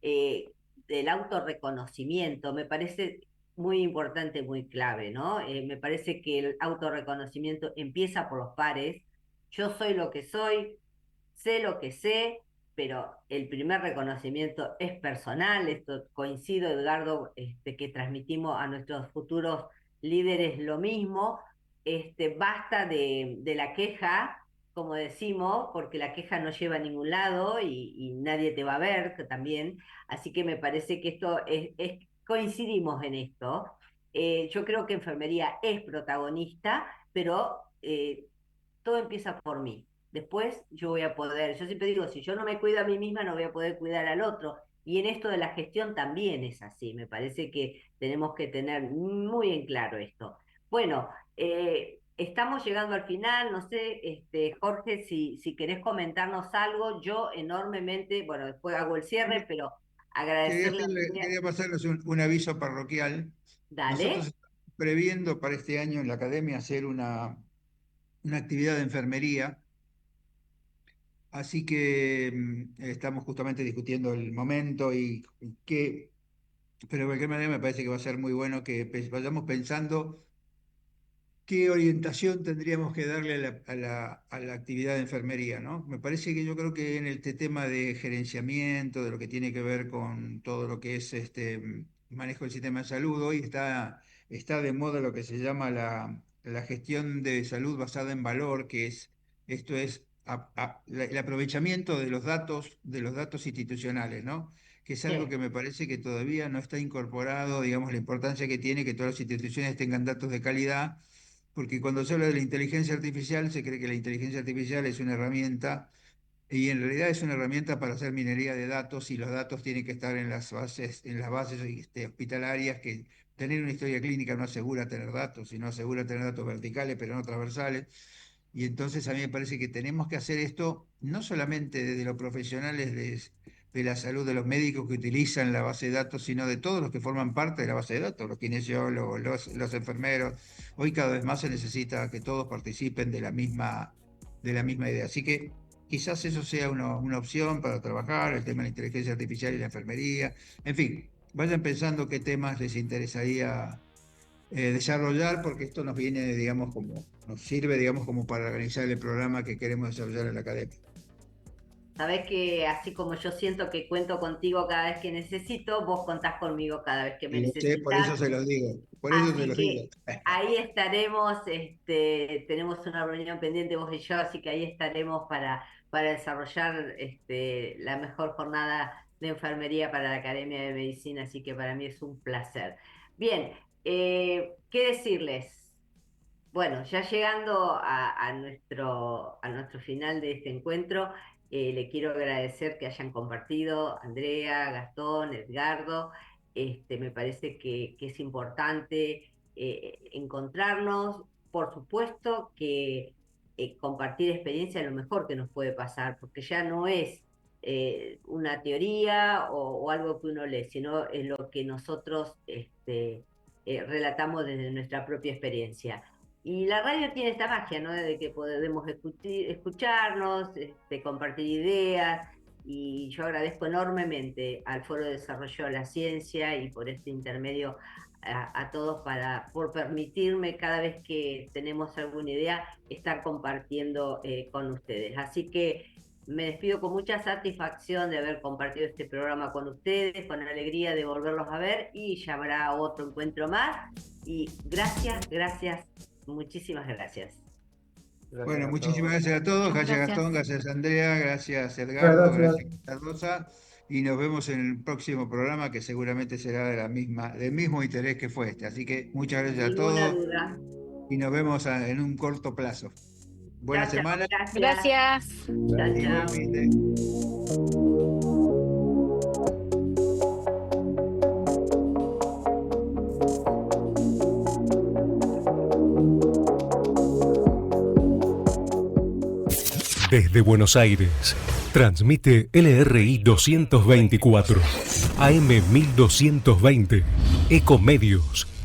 del autorreconocimiento me parece muy importante, muy clave, ¿no? Me parece que el autorreconocimiento empieza por los pares. Yo soy lo que soy, sé lo que sé, pero el primer reconocimiento es personal. Esto coincido, Edgardo, que transmitimos a nuestros futuros líderes lo mismo. Basta de la queja, como decimos, porque la queja no lleva a ningún lado y nadie te va a ver que también. Así que me parece que esto coincidimos en esto. Yo creo que enfermería es protagonista, pero todo empieza por mí. Después yo voy a poder, yo siempre digo, si yo no me cuido a mí misma, no voy a poder cuidar al otro. Y en esto de la gestión también es así. Me parece que tenemos que tener muy en claro esto. Bueno, estamos llegando al final. No sé, Jorge, si querés comentarnos algo, yo enormemente, bueno, después hago el cierre, pero agradecerle. Quería pasarles un aviso parroquial. Nosotros Dale. estamos previendo para este año en la academia hacer una actividad de enfermería, así que estamos justamente discutiendo el momento y qué, pero de cualquier manera me parece que va a ser muy bueno que vayamos pensando qué orientación tendríamos que darle a la actividad de enfermería, ¿no? Me parece que yo creo que en este tema de gerenciamiento, de lo que tiene que ver con todo lo que es manejo del sistema de salud. Hoy está de moda lo que se llama la gestión de salud basada en valor, esto es el aprovechamiento de los datos institucionales, ¿no? Que es algo Sí. que me parece que todavía no está incorporado, digamos, la importancia que tiene que todas las instituciones tengan datos de calidad, porque cuando se habla de la inteligencia artificial, se cree que la inteligencia artificial es una herramienta y en realidad es una herramienta para hacer minería de datos y los datos tienen que estar en las bases hospitalarias, que tener una historia clínica no asegura tener datos, sino asegura tener datos verticales, pero no transversales. Y entonces a mí me parece que tenemos que hacer esto no solamente desde los profesionales de la salud, de los médicos que utilizan la base de datos, sino de todos los que forman parte de la base de datos, los kinesiólogos, los enfermeros. Hoy cada vez más se necesita que todos participen de la misma idea. Así que quizás eso sea una opción para trabajar, el tema de la inteligencia artificial y la enfermería. En fin, vayan pensando qué temas les interesaría desarrollar, porque esto nos viene, digamos, nos sirve, digamos, como para organizar el programa que queremos desarrollar en la academia. Sabés que así como yo siento que cuento contigo cada vez que necesito, vos contás conmigo cada vez que me Y lo sé, por eso necesitas. se los digo, por eso se Así los digo. que ahí estaremos, tenemos una reunión pendiente vos y yo, así que ahí estaremos para desarrollar la mejor jornada de enfermería para la Academia de Medicina, así que para mí es un placer. Bien, ¿qué decirles? Bueno, ya llegando a nuestro final de este encuentro, le quiero agradecer que hayan compartido, Andrea, Gastón, Edgardo. Me parece que es importante encontrarnos. Por supuesto que compartir experiencia es lo mejor que nos puede pasar, porque ya no es una teoría o algo que uno lee, sino es lo que nosotros relatamos desde nuestra propia experiencia. Y la radio tiene esta magia, ¿no? De que podemos escucharnos, compartir ideas, y yo agradezco enormemente al Foro de Desarrollo de la Ciencia y por este intermedio a todos por permitirme cada vez que tenemos alguna idea estar compartiendo con ustedes. Así que me despido con mucha satisfacción de haber compartido este programa con ustedes, con alegría de volverlos a ver, y ya habrá otro encuentro más. Y gracias, muchísimas gracias. Bueno, muchísimas gracias a todos, gracias Gastón, gracias Andrea, gracias Muchas Edgardo, gracias. gracias Rosa, y nos vemos en el próximo programa que seguramente será del mismo interés que fue este. Así que muchas Sin gracias a ninguna todos duda. y nos vemos en un corto plazo. Buena Chao, chao, semana. gracias. Gracias. Chao, chao. Igualmente. Desde Buenos Aires, transmite LRI 224, AM 1220, Ecomedios.